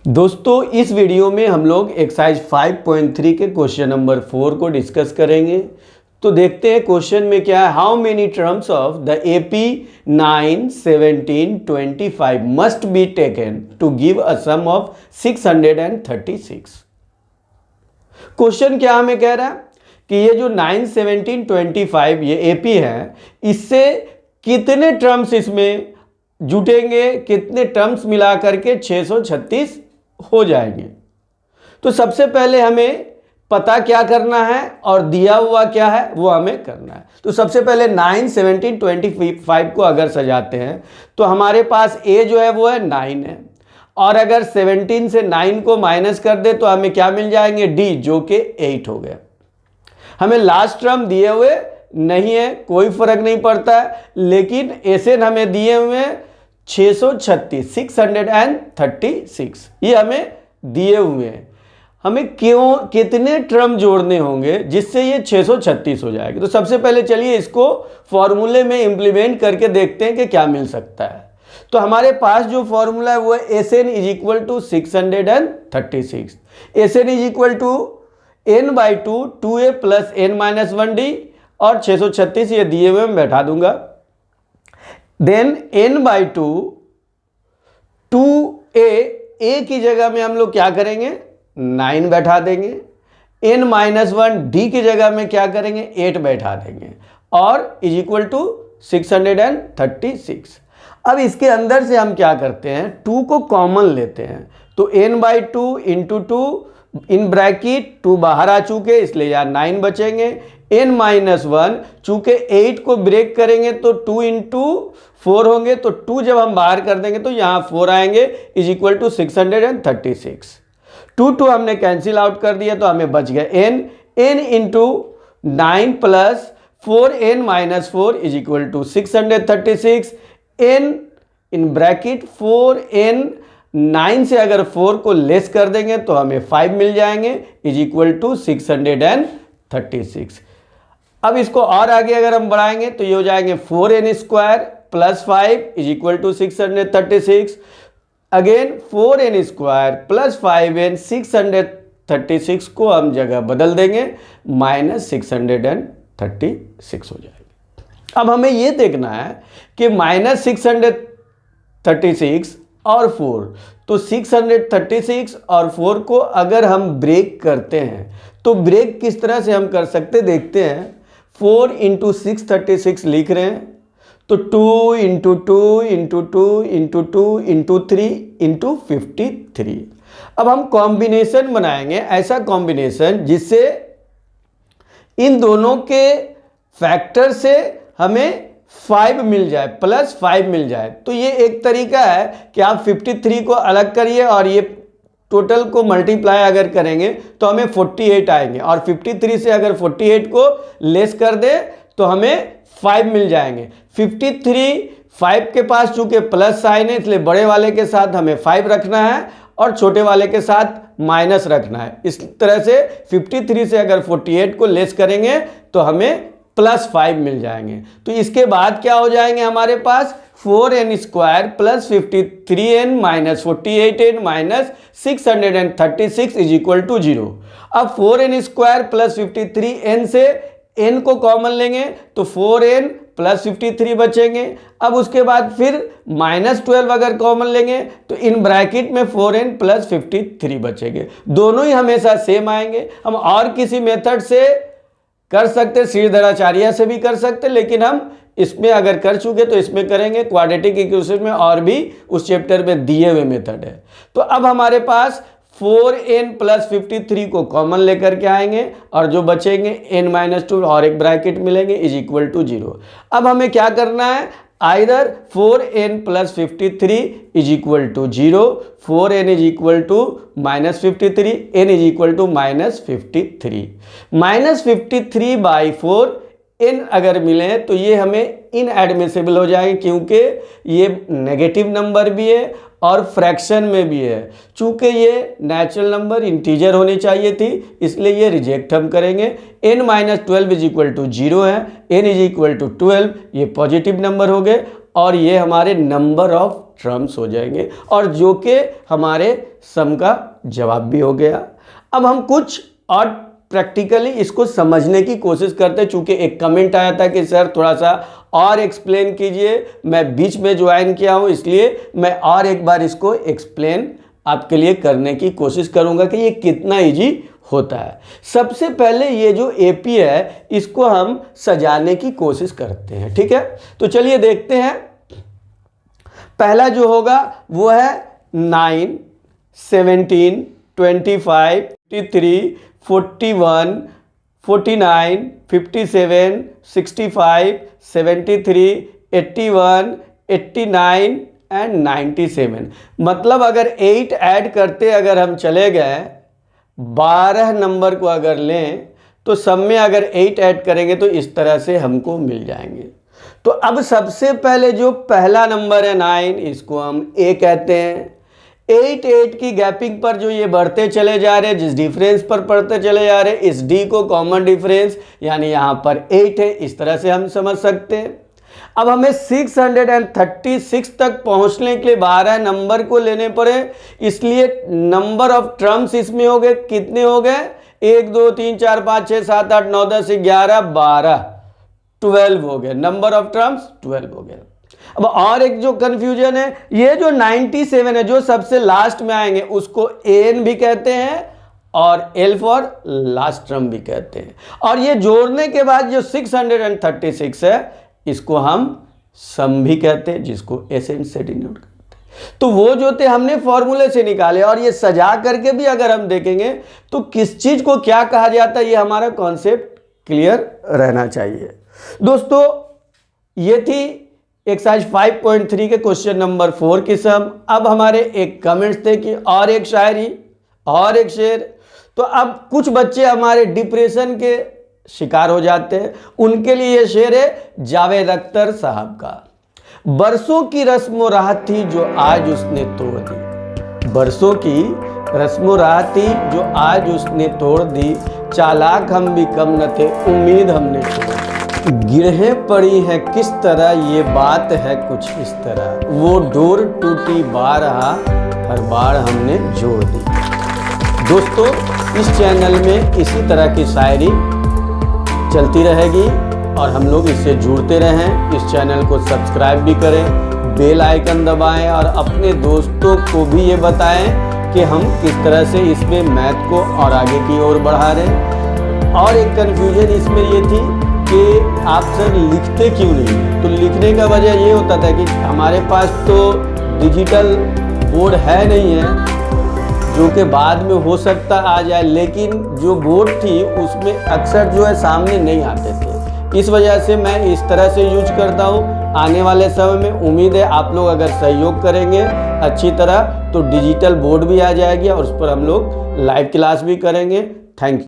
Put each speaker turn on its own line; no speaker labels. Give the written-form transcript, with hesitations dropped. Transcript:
दोस्तों इस वीडियो में हम लोग एक्सरसाइज 5.3 के क्वेश्चन नंबर 4 को डिस्कस करेंगे। तो देखते हैं क्वेश्चन में क्या है। How many terms of the AP 9, 17, 25 must be taken to give a sum of 636। Question क्या हमें कह रहा है कि ये जो 9, 17, 25 ये एपी है, इससे कितने टर्म्स इसमें जुटेंगे, कितने टर्म्स मिला करके 636 हो जाएंगे। तो सबसे पहले हमें पता क्या करना है और दिया हुआ क्या है वो हमें करना है। तो सबसे पहले 9, 17, 25 को अगर सजाते हैं तो हमारे पास ए जो है वो है 9 है, और अगर 17 से 9 को माइनस कर दे तो हमें क्या मिल जाएंगे, डी, जो कि 8 हो गया। हमें लास्ट टर्म दिए हुए नहीं है, कोई फर्क नहीं पड़ता है, लेकिन एसएन हमें दिए हुए हैं 636 ये हमें दिए हुए हैं। हमें कितने टर्म जोड़ने होंगे जिससे ये 636 हो जाएगी। तो सबसे पहले चलिए इसको फॉर्मूले में इंप्लीमेंट करके देखते हैं कि क्या मिल सकता है। तो हमारे पास जो फॉर्मूला है वो है SN is equal to 636। SN is equal to n/2 2a plus n-1d, और 636 ये दिए हुए मैं बैठा दूंगा। देन n/2 2a, a की जगह में हम लोग क्या करेंगे, 9 बैठा देंगे। n-1 d की जगह में क्या करेंगे, 8 बैठा देंगे, और इज इक्वल टू 636। अब इसके अंदर से हम क्या करते हैं, 2 को कॉमन लेते हैं। तो n/2 इंटू 2 इन ब्रैकेट 2 बाहर आ चुके इसलिए यहाँ 9 बचेंगे। n-1 चूंकि 8 को ब्रेक करेंगे तो 2 इंटू 4 होंगे, तो 2 जब हम बाहर कर देंगे तो यहाँ 4 आएंगे, इज इक्वल टू 636। 2 हमने कैंसिल आउट कर दिया तो हमें बच गया n इंटू 9 plus 4n-4 is equal to 636। n in bracket 4n 9 से अगर 4 को लेस कर देंगे तो हमें 5 मिल जाएंगे, इज इक्वल टू 636। अब इसको और आगे अगर हम बढ़ाएंगे तो ये हो जाएंगे 4n² plus 5 is equal to 636। Again 4n² plus 5n, 636 को हम जगह बदल देंगे, -636 हो जाएगी। अब हमें ये देखना है कि -636 और 4, तो 636 और 4 को अगर हम ब्रेक करते हैं तो ब्रेक किस तरह से हम कर सकते देखते हैं। 4 इंटू 636 लिख रहे हैं, तो 2 into 2 into 2 into 2 into 3 into 53। अब हम कॉम्बिनेशन बनाएंगे, ऐसा कॉम्बिनेशन जिससे इन दोनों के फैक्टर से हमें 5 मिल जाए, प्लस 5 मिल जाए। तो ये एक तरीका है कि आप 53 को अलग करिए और ये टोटल को मल्टीप्लाई अगर करेंगे तो हमें 48 आएंगे, और 53 से अगर 48 को लेस कर दे तो हमें 5 मिल जाएंगे। 53 5 के पास चूंकि प्लस साइन है इसलिए बड़े वाले के साथ हमें 5 रखना है और छोटे वाले के साथ माइनस रखना है। इस तरह से 53 से अगर 48 को लेस करेंगे तो हमें +5 मिल जाएंगे। तो इसके बाद क्या हो जाएंगे हमारे पास, 4n² plus 53n minus 48n minus 636 is equal to 0। अब 4n² प्लस 53n से n को कॉमन लेंगे तो 4n प्लस 53 बचेंगे। अब उसके बाद फिर -12 अगर कॉमन लेंगे तो इन ब्रैकेट में 4n प्लस 53 बचेंगे। दोनों ही हमेशा सेम आएंगे। हम और किसी मेथड से कर सकते, श्रीधराचार्य से भी कर सकते, लेकिन हम इसमें अगर कर चुके तो इसमें करेंगे। क्वाड्रेटिक इक्वेशन में और भी उस चैप्टर में दिए हुए मेथड है। तो अब हमारे पास 4n प्लस 53 को कॉमन लेकर के आएंगे और जो बचेंगे n-2 और एक ब्रैकेट मिलेंगे, इज इक्वल टू 0। अब हमें क्या करना है, either 4n plus 53 is equal to 0, 4n is equal to -53, n is equal to -53। -53/4 n अगर मिले तो ये हमें इनएडमिसिबल हो जाएंगे, क्योंकि ये नेगेटिव नंबर भी है और फ्रैक्शन में भी है। चूंकि ये नेचुरल नंबर इंटीजर होनी चाहिए थी इसलिए ये रिजेक्ट हम करेंगे। n-12 इज इक्वल टू 0 है, n इज इक्वल टू 12, ये पॉजिटिव नंबर हो गए और ये हमारे नंबर ऑफ टर्म्स हो जाएंगे और जो कि हमारे सम का जवाब भी हो गया। अब हम कुछ और प्रैक्टिकली इसको समझने की कोशिश करते हैं। चूंकि एक कमेंट आया था कि सर थोड़ा सा और एक्सप्लेन कीजिए, मैं बीच में ज्वाइन किया हूँ इसलिए मैं और एक बार इसको एक्सप्लेन आपके लिए करने की कोशिश करूँगा कि ये कितना इजी होता है। सबसे पहले ये जो एपी है इसको हम सजाने की कोशिश करते हैं, ठीक है। तो चलिए देखते हैं। पहला जो होगा वो है 9, 17, 25, 53, 41, 49, 57, 65, 73, 81, 89 एंड 97। मतलब अगर 8 ऐड करते अगर हम चले गए 12 नंबर को अगर लें तो सब में अगर 8 ऐड करेंगे तो इस तरह से हमको मिल जाएंगे। तो अब सबसे पहले जो पहला नंबर है 9, इसको हम ए कहते हैं। 8 की गैपिंग पर जो ये बढ़ते चले जा रहे हैं, जिस डिफरेंस पर पढ़ते चले जा रहे हैं, इस डी को कॉमन डिफरेंस यानी यहाँ पर 8 है, इस तरह से हम समझ सकते हैं। अब हमें 636 तक पहुंचने के लिए 12 नंबर को लेने पड़े, इसलिए नंबर ऑफ टर्म्स इसमें हो गए, कितने हो गए 1 2 3 4 5 6 7 8 9 10 11 12, 12 हो गए। नंबर ऑफ टर्म्स 12 हो गए। अब और एक जो कंफ्यूजन है, ये जो 97 है जो सबसे लास्ट में आएंगे उसको एन भी कहते हैं और एल फॉर लास्ट टर्म भी कहते हैं। और ये जोड़ने के बाद जो 636 है इसको हम सम भी कहते हैं, जिसको एसएन से डिनोट करते हैं। तो वो जो थे हमने फॉर्मूले से निकाले और ये सजा करके भी अगर हम देखेंगे तो किस चीज को क्या कहा जाता है ये हमारा कॉन्सेप्ट क्लियर रहना चाहिए। दोस्तों ये थी एक्सरसाइज 5.3 के क्वेश्चन नंबर 4 की सम। अब हमारे एक कमेंट्स थे कि और एक शायरी और एक शेर। तो अब कुछ बच्चे हमारे डिप्रेशन के शिकार हो जाते हैं, उनके लिए ये शेर है जावेद अख्तर साहब का। बरसों की रस्म राह थी जो आज उसने तोड़ दी, बरसों की रस्म राह थी जो आज उसने तोड़ दी, चालाक हम भी कम न थे उम्मीद हमने छोड़ दी। गिरहें पड़ी हैं किस तरह ये बात है कुछ इस तरह, वो डोर टूटी बारहा हर बार हमने जोड़ दी। दोस्तों इस चैनल में इसी तरह की शायरी चलती रहेगी और हम लोग इससे जुड़ते रहें। इस चैनल को सब्सक्राइब भी करें, बेल आइकन दबाएं और अपने दोस्तों को भी ये बताएं कि हम किस तरह से इसमें मैथ को और आगे की ओर बढ़ा रहे हैं। और एक कन्फ्यूजन इसमें ये थी कि आप सर लिखते क्यों नहीं, तो लिखने का वजह ये होता था कि हमारे पास तो डिजिटल बोर्ड है नहीं है, जो कि बाद में हो सकता आ जाए, लेकिन जो बोर्ड थी उसमें अक्सर जो है सामने नहीं आते थे। इस वजह से मैं इस तरह से यूज करता हूँ। आने वाले समय में उम्मीद है आप लोग अगर सहयोग करेंगे अच्छी तरह तो डिजिटल बोर्ड भी आ जाएगी और उस पर हम लोग लाइव क्लास भी करेंगे। Thank you.